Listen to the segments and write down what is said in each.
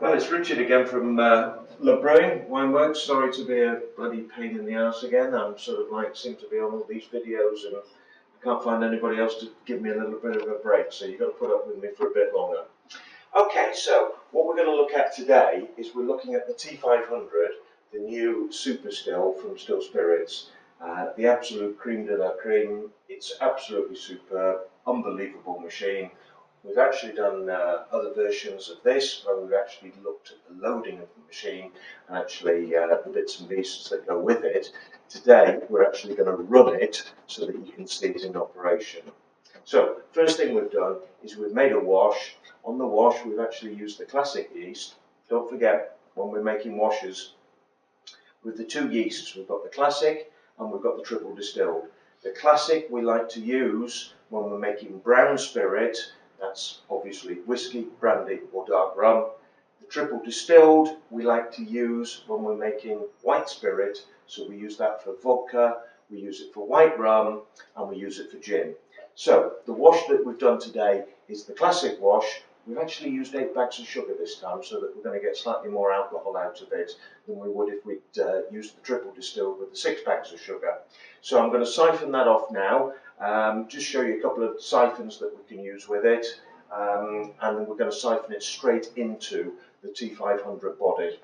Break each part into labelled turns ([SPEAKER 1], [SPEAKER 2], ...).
[SPEAKER 1] Well, it's Richard again from Brewing Wineworks. Sorry to be a bloody pain in the arse again. I'm sort of like seem to be on all these videos and I can't find anybody else to give me a little bit of a break, so you've got to put up with me for a bit longer. Okay, so what we're going to look at today is we're looking at the T500, the new super still from Still Spirits. The absolute cream de la creme. It's absolutely superb, unbelievable machine. We've actually done other versions of this where we've actually looked at the loading of the machine and actually the bits and pieces that go with it. Today we're actually going to run it so that you can see it in operation. So first thing we've done is we've made a wash. On the wash we've actually used the classic yeast. Don't forget, when we're making washes with the two yeasts, we've got the classic and we've got the triple distilled. The classic we like to use when we're making brown spirit. That's obviously whiskey, brandy or dark rum. The triple distilled we like to use when we're making white spirit. So we use that for vodka, we use it for white rum and we use it for gin. So the wash that we've done today is the classic wash. We've actually used 8 bags of sugar this time so that we're going to get slightly more alcohol out of it than we would if we'd used the triple distilled with the 6 bags of sugar. So I'm going to siphon that off now. Just show you a couple of siphons that we can use with it, and then we're going to siphon it straight into the T500 body.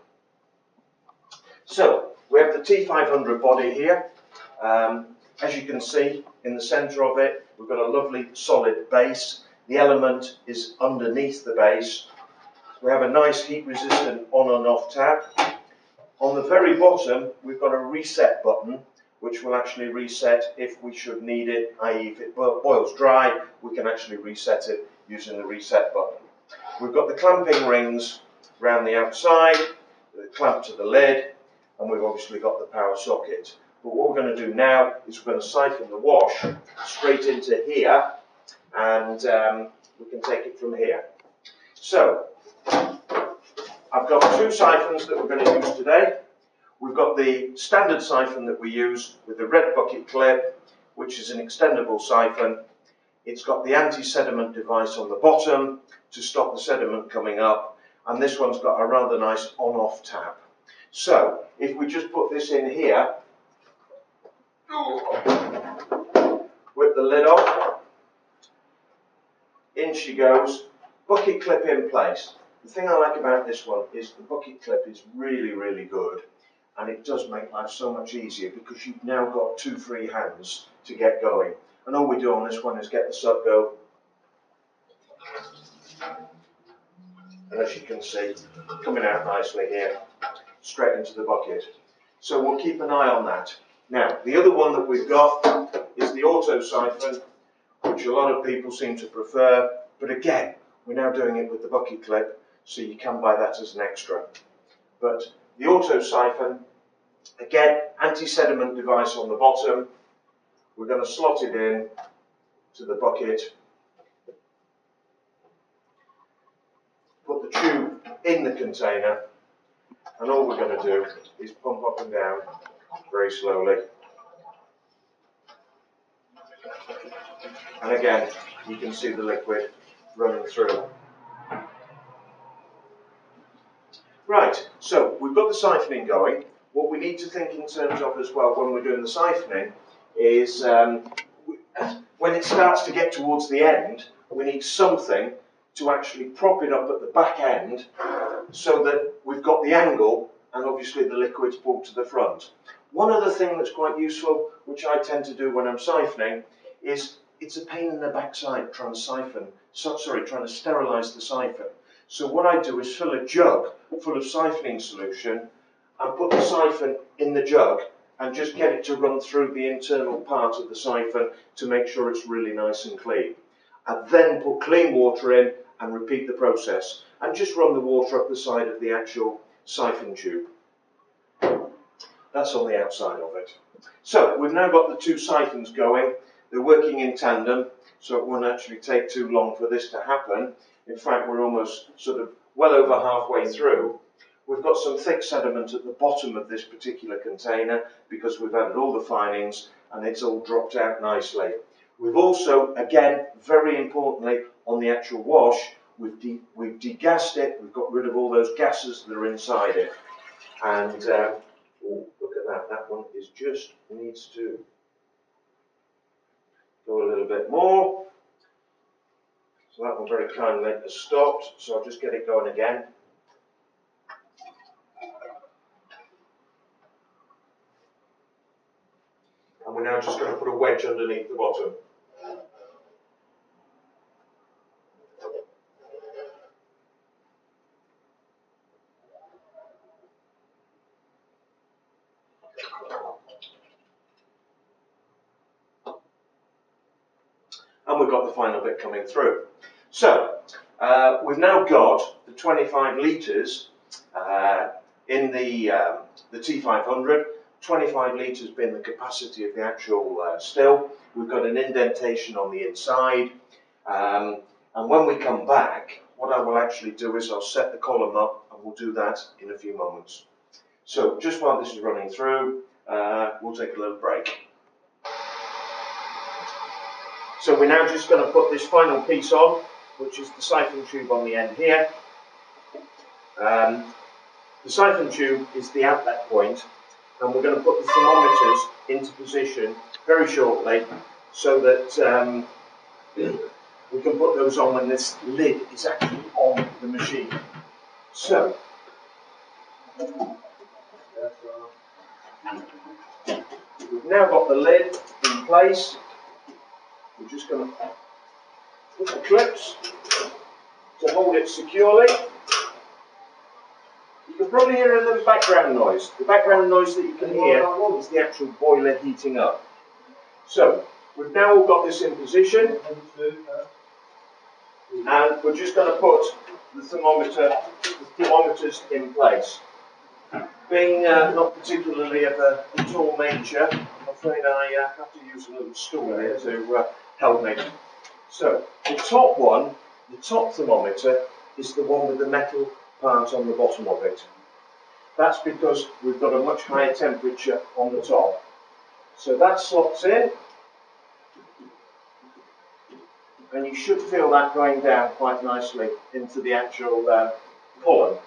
[SPEAKER 1] So we have the T500 body here. As you can see in the centre of it, we've got a lovely solid base. The element is underneath the base. We have a nice heat resistant on and off tap. On the very bottom we've got a reset button, which will actually reset if we should need it, i.e. if it boils dry, we can actually reset it using the reset button. We've got the clamping rings around the outside, the clamp to the lid, and we've obviously got the power socket. But what we're going to do now is we're going to siphon the wash straight into here, and we can take it from here. So, I've got 2 siphons that we're going to use today. We've got the standard siphon that we use with the red bucket clip, which is an extendable siphon. It's got the anti-sediment device on the bottom to stop the sediment coming up, and this one's got a rather nice on-off tap. So, if we just put this in here, whip the lid off, in she goes, bucket clip in place. The thing I like about this one is the bucket clip is really, really good. And it does make life so much easier because you've now got 2 free hands to get going. And all we do on this one is get the suck go. And as you can see, coming out nicely here, straight into the bucket. So we'll keep an eye on that. Now, the other one that we've got is the auto siphon, which a lot of people seem to prefer. But again, we're now doing it with the bucket clip, so you can buy that as an extra. But the auto siphon, again, anti-sediment device on the bottom. We're going to slot it in to the bucket. Put the tube in the container. And all we're going to do is pump up and down very slowly. And again, you can see the liquid running through. Right, so we've got the siphoning going. What we need to think in terms of as well when we're doing the siphoning is when it starts to get towards the end, we need something to actually prop it up at the back end so that we've got the angle and obviously the liquid's pulled to the front. One other thing that's quite useful, which I tend to do when I'm siphoning, is it's a pain in the backside trying to trying to sterilise the siphon. So what I do is fill a jug full of siphoning solution and put the siphon in the jug and just get it to run through the internal part of the siphon to make sure it's really nice and clean. I then put clean water in and repeat the process and just run the water up the side of the actual siphon tube. That's on the outside of it. So we've now got the 2 siphons going. They're working in tandem, so it won't actually take too long for this to happen. In fact, we're almost sort of well over halfway through. We've got some thick sediment at the bottom of this particular container because we've added all the finings and it's all dropped out nicely. We've also, again, very importantly, on the actual wash, we've degassed it, we've got rid of all those gases that are inside it. And oh, look at that, that one needs to go a little bit more. So that one very kindly has stopped, so I'll just get it going again. And we're now just going to put a wedge underneath the bottom. And we've got the final bit coming through. So, we've now got the 25 litres in the T500, 25 litres being the capacity of the actual still. We've got an indentation on the inside, and when we come back, what I will actually do is I'll set the column up, and we'll do that in a few moments. So, just while this is running through, we'll take a little break. So we're now just going to put this final piece on, which is the siphon tube on the end here. The siphon tube is the outlet point, and we're going to put the thermometers into position very shortly so that we can put those on when this lid is actually on the machine. So, we've now got the lid in place. We're just going to put the clips to hold it securely. You can probably hear a little background noise. The background noise that you can hear is the actual boiler heating up. So, we've now all got this in position, and we're just going to put the thermometers in place. Being not particularly of a tall nature, I'm afraid I have to use a little stool here to help me. So, the top one, the top thermometer, is the one with the metal part on the bottom of it. That's because we've got a much higher temperature on the top. So that slots in, and you should feel that going down quite nicely into the actual column.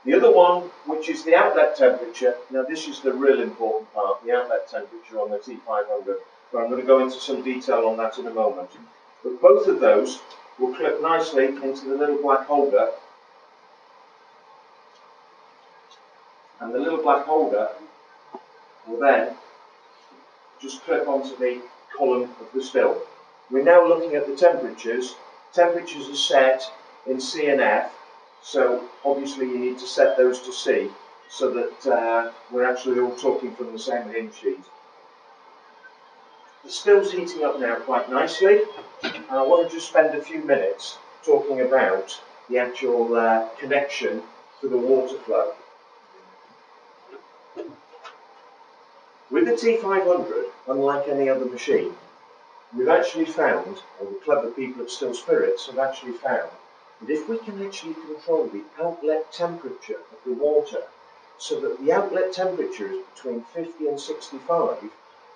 [SPEAKER 1] The other one, which is the outlet temperature, now this is the real important part, the outlet temperature on the T500, but I'm going to go into some detail on that in a moment. But both of those will clip nicely into the little black holder, and the little black holder will then just clip onto the column of the still. We're now looking at the temperatures. Temperatures are set in C and F, so obviously you need to set those to C so that we're actually all talking from the same hymn sheet. The still's heating up now quite nicely, and I want to just spend a few minutes talking about the actual connection to the water flow. With the T500, unlike any other machine, we've actually found, or the clever people at Still Spirits have actually found, that if we can actually control the outlet temperature of the water so that the outlet temperature is between 50 and 65,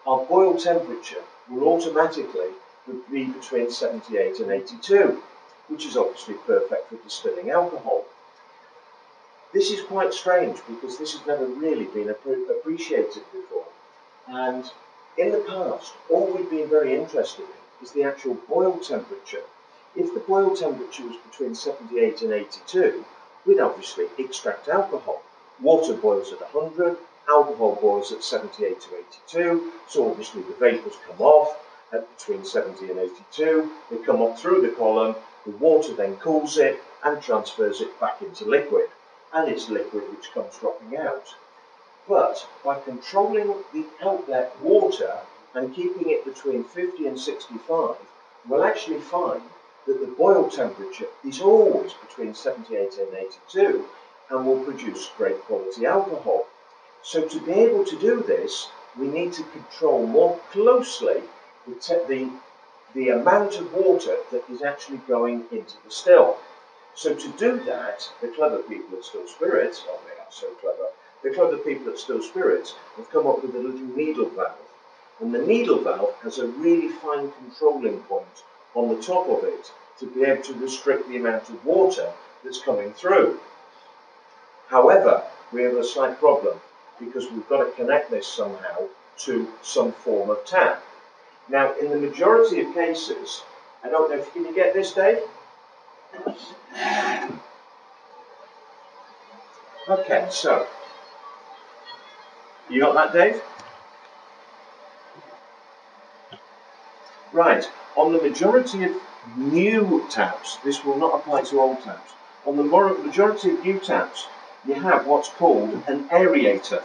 [SPEAKER 1] our boil temperature will automatically be between 78 and 82, which is obviously perfect for distilling alcohol. This is quite strange because this has never really been appreciated before. And in the past, all we've been very interested in is the actual boil temperature. If the boil temperature was between 78 and 82, we'd obviously extract alcohol. Water boils at 100, alcohol boils at 78 to 82, so obviously the vapours come off at between 70 and 82, they come up through the column, the water then cools it and transfers it back into liquid, and it's liquid which comes dropping out. But by controlling the outlet water and keeping it between 50 and 65, we'll actually find that the boil temperature is always between 78 and 82 and will produce great quality alcohol. So to be able to do this, we need to control more closely the amount of water that is actually going into the still. So to do that, the clever people at Still Spirits, oh they are so clever, the clever people at Still Spirits have come up with a little needle valve. And the needle valve has a really fine controlling point on the top of it to be able to restrict the amount of water that's coming through. However, we have a slight problem because we've got to connect this somehow to some form of tap. Now, in the majority of cases, I don't know if, can you get this, Dave? Okay, so, you got that, Dave? Right, on the majority of new taps, this will not apply to old taps, on the majority of new taps, you have what's called an aerator.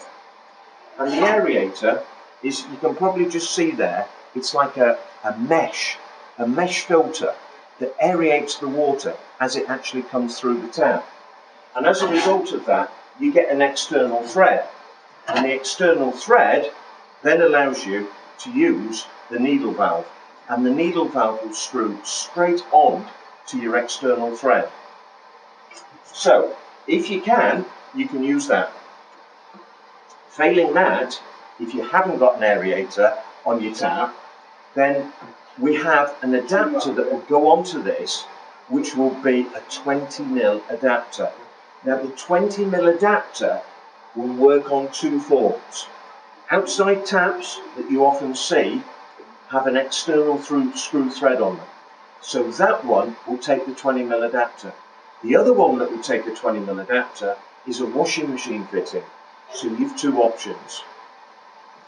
[SPEAKER 1] And the aerator is, you can probably just see there, it's like a mesh filter that aerates the water as it actually comes through the tap. And as a result of that, you get an external thread. And the external thread then allows you to use the needle valve. And the needle valve will screw straight on to your external thread. So, if you can use that. Failing that, if you haven't got an aerator on your tap, then we have an adapter that will go onto this, which will be a 20 mil adapter. Now, the 20 mil adapter will work on two forms. Outside taps that you often see have an external screw thread on them. So that one will take the 20 mil adapter. The other one that will take the 20 mil adapter is a washing machine fitting. So you've two options.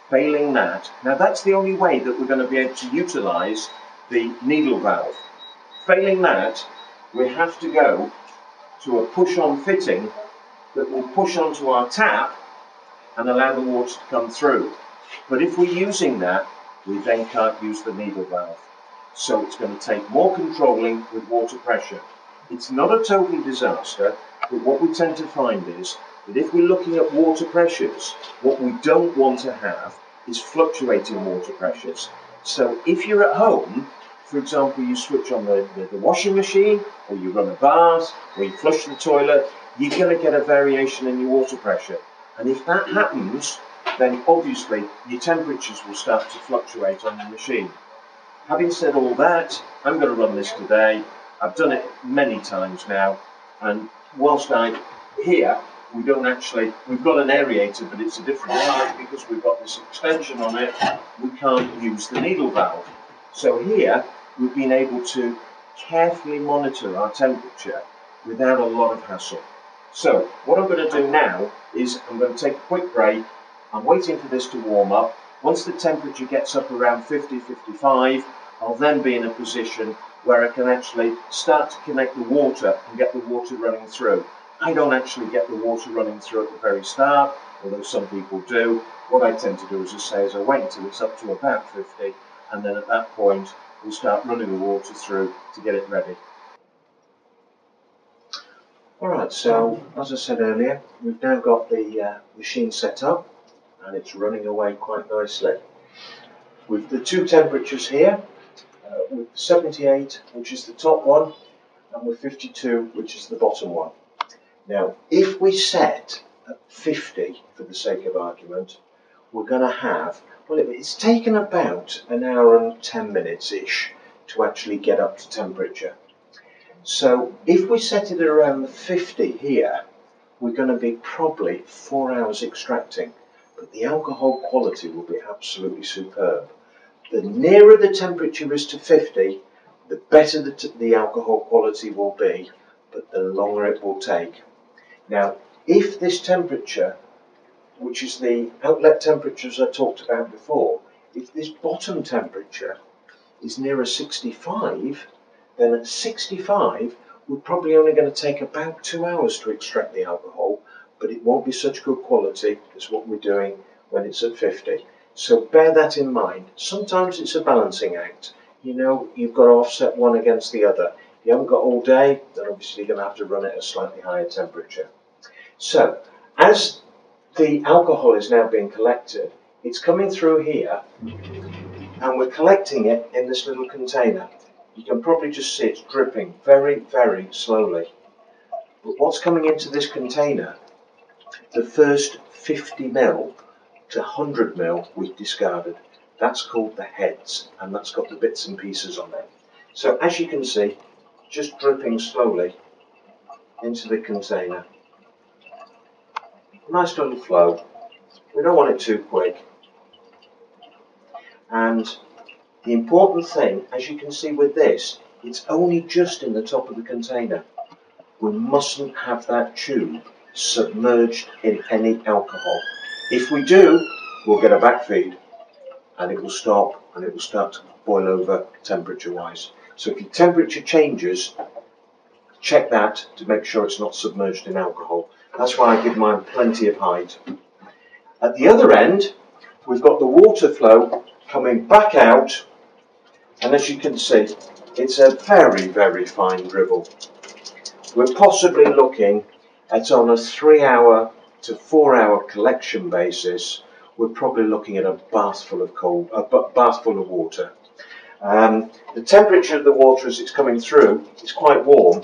[SPEAKER 1] Failing that, now that's the only way that we're going to be able to utilise the needle valve. Failing that, we have to go to a push-on fitting that will push onto our tap and allow the water to come through. But if we're using that, we then can't use the needle valve. So it's going to take more controlling with water pressure. It's not a total disaster, but what we tend to find is that if we're looking at water pressures, what we don't want to have is fluctuating water pressures. So if you're at home, for example, you switch on the washing machine, or you run a bath, or you flush the toilet, you're going to get a variation in your water pressure. And if that happens, then obviously your temperatures will start to fluctuate on the machine. Having said all that, I'm going to run this today. I've done it many times now, and whilst here, we've got an aerator, but it's a different type because we've got this extension on it. We can't use the needle valve. So here, we've been able to carefully monitor our temperature without a lot of hassle. So what I'm going to do now is I'm going to take a quick break. I'm waiting for this to warm up. Once the temperature gets up around 50, 55, I'll then be in a position where I can actually start to connect the water and get the water running through. I don't actually get the water running through at the very start, although some people do. What I tend to do, as I say, is I wait until it's up to about 50, and then at that point, we'll start running the water through to get it ready. Alright, so as I said earlier, we've now got the machine set up, and it's running away quite nicely. With the two temperatures here, with 78, which is the top one, and with 52, which is the bottom one. Now, if we set at 50, for the sake of argument, we're going to have, well, it's taken about an hour and 10 minutes-ish to actually get up to temperature. So, if we set it around the 50 here, we're going to be probably 4 hours extracting, but the alcohol quality will be absolutely superb. The nearer the temperature is to 50, the better the alcohol quality will be, but the longer it will take. Now, if this temperature, which is the outlet temperatures I talked about before, if this bottom temperature is nearer 65, then at 65, we're probably only going to take about 2 hours to extract the alcohol, but it won't be such good quality as what we're doing when it's at 50. So bear that in mind. Sometimes it's a balancing act. You know, you've got to offset one against the other. If you haven't got all day, then obviously you're going to have to run it at a slightly higher temperature. So, as the alcohol is now being collected, it's coming through here, and we're collecting it in this little container. You can probably just see it's dripping very, very slowly. But what's coming into this container, the first 50 ml to 100 ml we've discarded. That's called the heads, and that's got the bits and pieces on it. So as you can see, just dripping slowly into the container. Nice little flow. We don't want it too quick. And the important thing, as you can see with this, it's only just in the top of the container. We mustn't have that tube submerged in any alcohol. If we do, we'll get a backfeed and it will stop and it will start to boil over temperature wise. So if your temperature changes, check that to make sure it's not submerged in alcohol. That's why I give mine plenty of height. At the other end, we've got the water flow coming back out, and as you can see, it's a very, very fine dribble. We're possibly looking at, on a 3 hour to 4 hour collection basis, we're probably looking at a bath full of water. The temperature of the water as it's coming through is quite warm,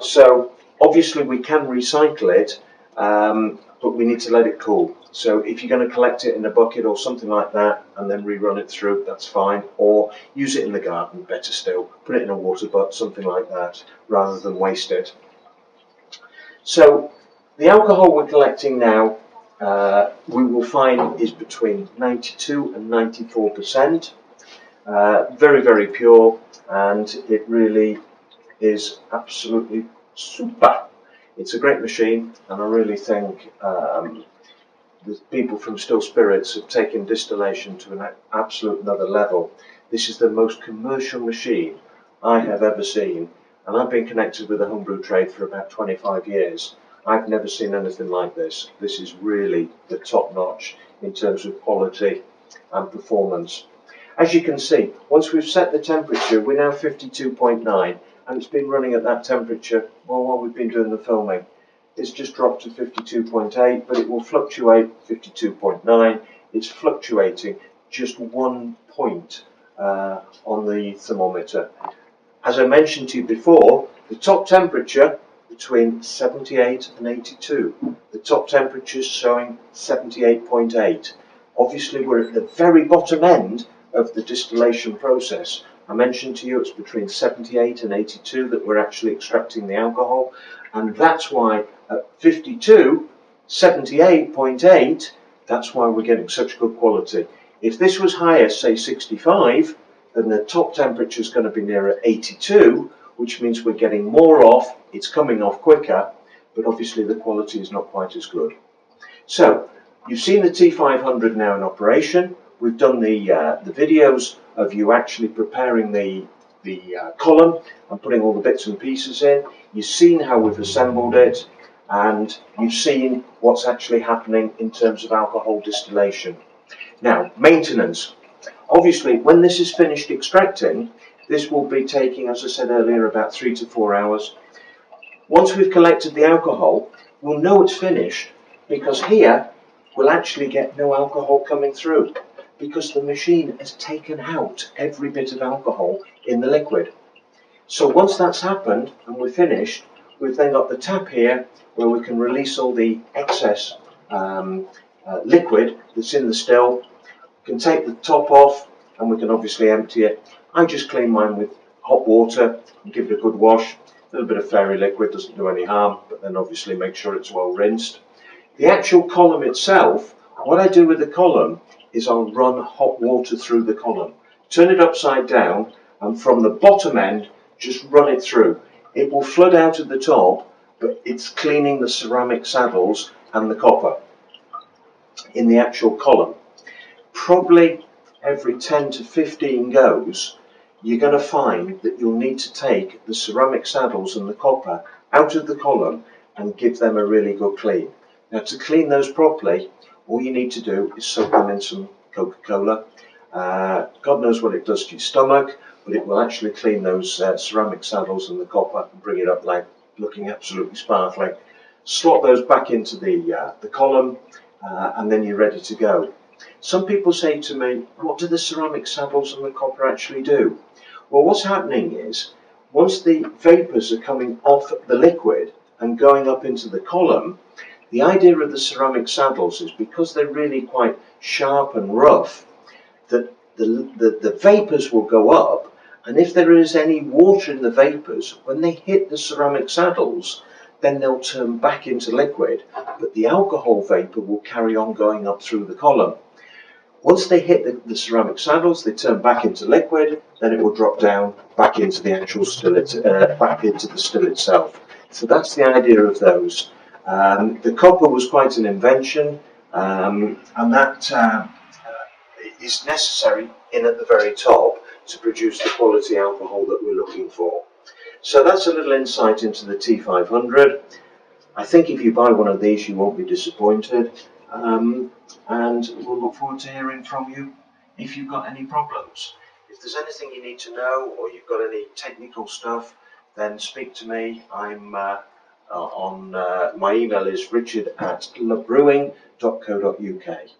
[SPEAKER 1] so obviously we can recycle it, but we need to let it cool. So if you're going to collect it in a bucket or something like that and then rerun it through, that's fine. Or use it in the garden, better still. Put it in a water butt, something like that, rather than waste it. So the alcohol we're collecting now, we will find is between 92 and 94%. Very, very pure, and it really is absolutely super. It's a great machine, and I really think the people from Still Spirits have taken distillation to an absolute another level. This is the most commercial machine I have ever seen, and I've been connected with the homebrew trade for about 25 years. I've never seen anything like this. This is really the top notch in terms of quality and performance. As you can see, once we've set the temperature, we're now 52.9, and it's been running at that temperature while we've been doing the filming. It's just dropped to 52.8, but it will fluctuate 52.9. It's fluctuating just 1 point on the thermometer. As I mentioned to you before, the top temperature between 78 and 82. The top temperature is showing 78.8. Obviously, we're at the very bottom end of the distillation process. I mentioned to you it's between 78 and 82 that we're actually extracting the alcohol, and that's why at 52, 78.8, that's why we're getting such good quality. If this was higher, say 65, then the top temperature is going to be nearer 82, which means we're getting more off, it's coming off quicker, but obviously the quality is not quite as good. So, you've seen the T500 now in operation. We've done the videos of you actually preparing the column and putting all the bits and pieces in. You've seen how we've assembled it, and you've seen what's actually happening in terms of alcohol distillation. Now, maintenance. Obviously, when this is finished extracting, this will be taking, as I said earlier, about 3 to 4 hours. Once we've collected the alcohol, we'll know it's finished, because here we'll actually get no alcohol coming through, because the machine has taken out every bit of alcohol in the liquid. So once that's happened and we're finished, we've then got the tap here where we can release all the excess liquid that's in the still. We can take the top off and we can obviously empty it. I just clean mine with hot water and give it a good wash. A little bit of fairy liquid doesn't do any harm, but then obviously make sure it's well rinsed. The actual column itself, what I do with the column is I'll run hot water through the column. Turn it upside down, and from the bottom end, just run it through. It will flood out at the top, but it's cleaning the ceramic saddles and the copper in the actual column. Probably every 10 to 15 goes, you're going to find that you'll need to take the ceramic saddles and the copper out of the column and give them a really good clean. Now, to clean those properly, all you need to do is soak them in some Coca-Cola. God knows what it does to your stomach, but it will actually clean those ceramic saddles and the copper and bring it up like looking absolutely sparkling. Slot those back into the column, and then you're ready to go. Some people say to me, what do the ceramic saddles and the copper actually do? Well, what's happening is, once the vapours are coming off the liquid and going up into the column, the idea of the ceramic saddles is because they're really quite sharp and rough, that the vapours will go up And if there is any water in the vapours, when they hit the ceramic saddles, then they'll turn back into liquid, but the alcohol vapour will carry on going up through the column. Once they hit the ceramic saddles, they turn back into liquid, then it will drop down back into the actual still, back into the still itself. So that's the idea of those. The copper was quite an invention, and that is necessary in at the very top to produce the quality alcohol that we're looking for. So that's a little insight into the T500. I think if you buy one of these, you won't be disappointed. And we'll look forward to hearing from you if you've got any problems. If there's anything you need to know or you've got any technical stuff, then speak to me. I'm my email is richard@labrewing.co.uk.